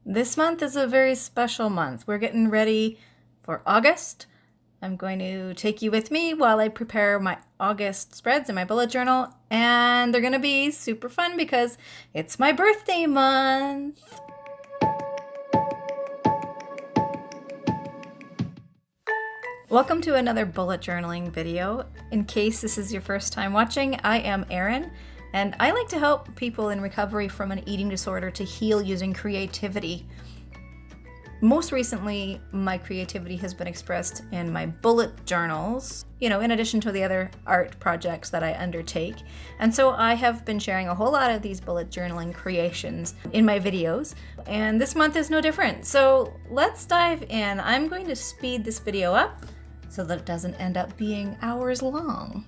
This month is a very special month. We're getting ready for August. I'm going to take you with me while I prepare my August spreads in my bullet journal, and they're going to be super fun because it's my birthday month. Welcome to another bullet journaling video. In case this is your first time watching, I am Erin, and I like to help people in recovery from an eating disorder to heal using creativity. Most recently, my creativity has been expressed in my bullet journals, in addition to the other art projects that I undertake. And so I have been sharing a whole lot of these bullet journaling creations in my videos, and this month is no different. So let's dive in. I'm going to speed this video up so that it doesn't end up being hours long.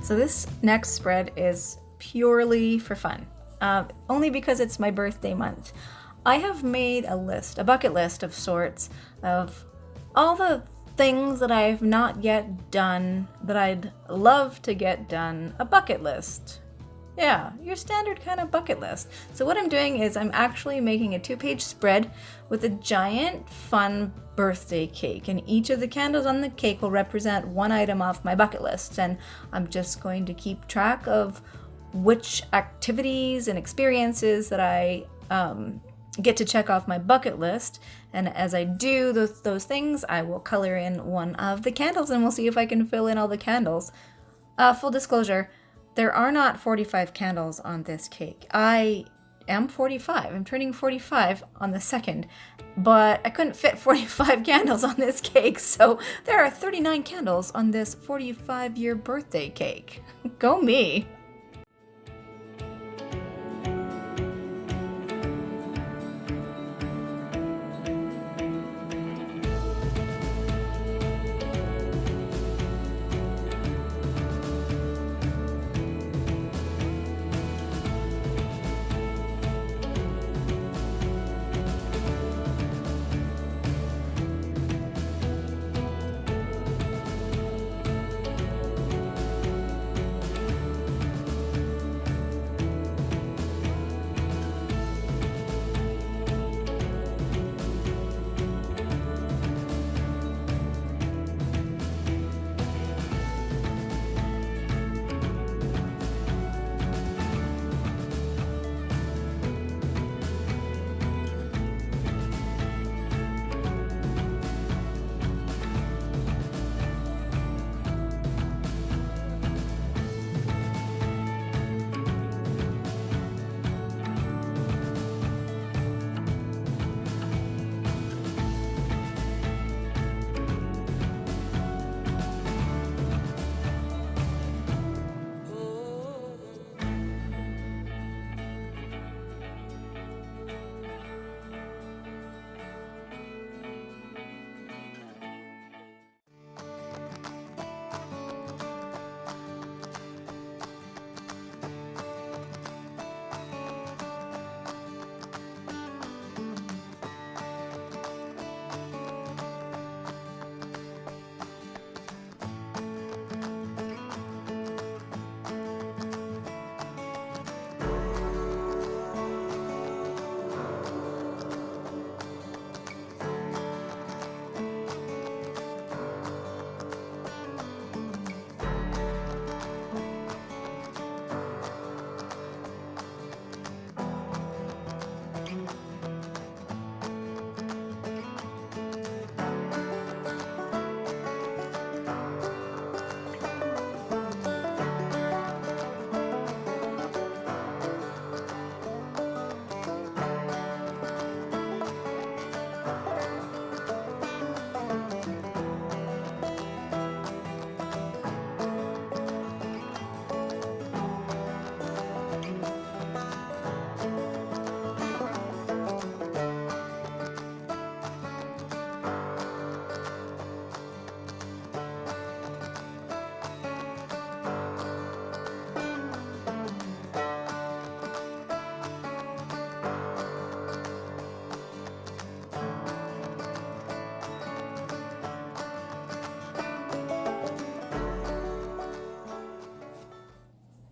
So this next spread is purely for fun, only because it's my birthday month. I have made a list, a bucket list of sorts, of all the things that I've not yet done that I'd love to get done, a bucket list. Yeah, your standard kind of bucket list. So what I'm doing is I'm actually making a 2-page spread with a giant fun birthday cake, and each of the candles on the cake will represent one item off my bucket list, and I'm just going to keep track of which activities and experiences that I get to check off my bucket list. And as I do those things, I will color in one of the candles, and we'll see if I can fill in all the candles. Full disclosure, there are not 45 candles on this cake. I am 45. I'm turning 45 on the 2nd, but I couldn't fit 45 candles on this cake, so there are 39 candles on this 45-year birthday cake. Go me!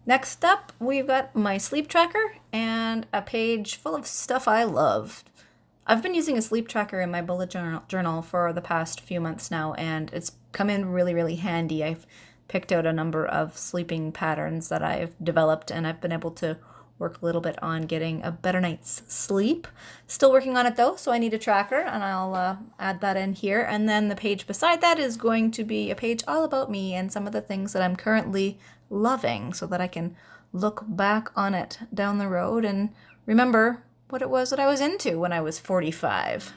Next up, we've got my sleep tracker and a page full of stuff I love. I've been using a sleep tracker in my bullet journal for the past few months now, and it's come in really, really handy. I've picked out a number of sleeping patterns that I've developed, and I've been able to work a little bit on getting a better night's sleep. Still working on it though, so I need a tracker, and I'll add that in here. And then the page beside that is going to be a page all about me and some of the things that I'm currently loving, so that I can look back on it down the road and remember what it was that I was into when I was 45.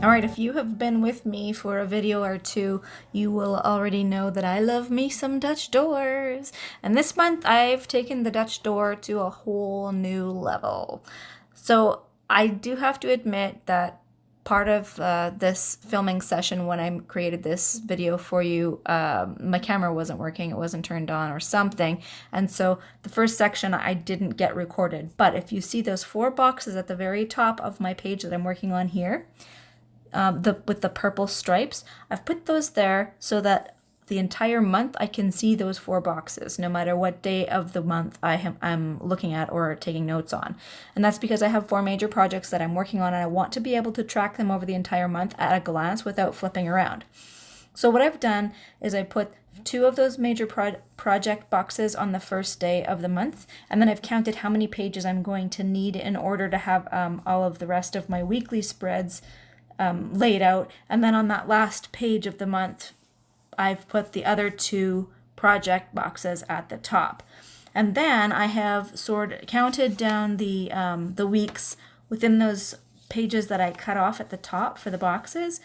Alright, if you have been with me for a video or two, you will already know that I love me some Dutch doors. And this month I've taken the Dutch door to a whole new level. So I do have to admit that part of this filming session when I created this video for you, my camera wasn't working, it wasn't turned on or something, and so the first section I didn't get recorded. But if you see those 4 boxes at the very top of my page that I'm working on here, with the purple stripes, I've put those there so that the entire month I can see those 4 boxes, no matter what day of the month I'm looking at or taking notes on. And that's because I have 4 major projects that I'm working on, and I want to be able to track them over the entire month at a glance without flipping around. So what I've done is I put 2 of those major project boxes on the first day of the month, and then I've counted how many pages I'm going to need in order to have all of the rest of my weekly spreads laid out. And then on that last page of the month, I've put the other 2 project boxes at the top. And then I have counted down the weeks within those pages that I cut off at the top for the boxes.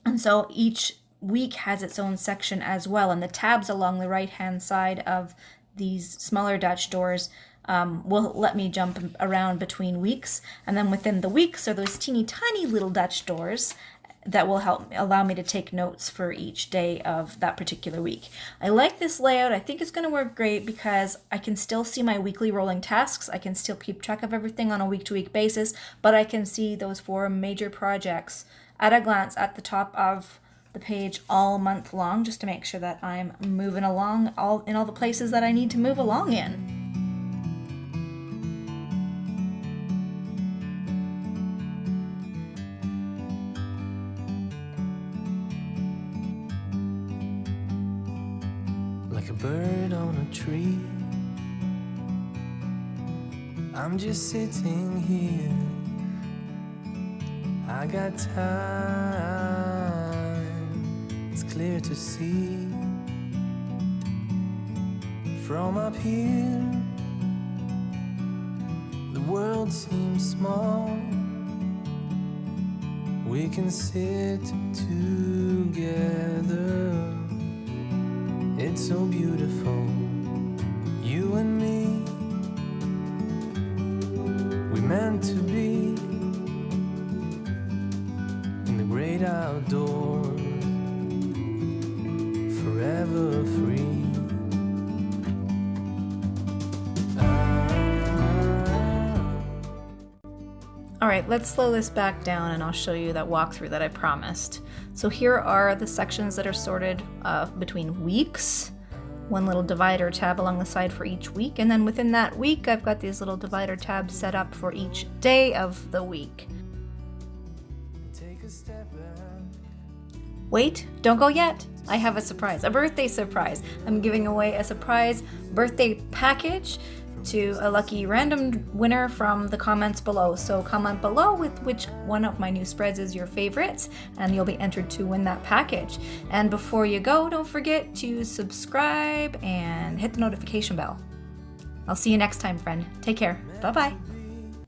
And so each week has its own section as well. And the tabs along the right-hand side of these smaller Dutch doors will let me jump around between weeks. And then within the weeks are those teeny tiny little Dutch doors that will allow me to take notes for each day of that particular week. I like this layout. I think it's going to work great because I can still see my weekly rolling tasks. I can still keep track of everything on a week-to-week basis, but I can see those 4 major projects at a glance at the top of the page all month long, just to make sure that I'm moving along in all the places that I need to move along in. Like a bird on a tree, I'm just sitting here. I got time, it's clear to see. From up here, the world seems small. We can sit together. It's so beautiful, you and me. We meant to be in the great outdoors, forever free. Alright, let's slow this back down and I'll show you that walkthrough that I promised. So here are the sections that are sorted between weeks, one little divider tab along the side for each week, and then within that week I've got these little divider tabs set up for each day of the week. a step back. Wait, don't go yet. I have a surprise, a birthday surprise. I'm giving away a surprise birthday package to a lucky random winner from the comments below. So comment below with which one of my new spreads is your favorite, and you'll be entered to win that package. And before you go, don't forget to subscribe and hit the notification bell. I'll see you next time, friend. Take care. Bye-bye.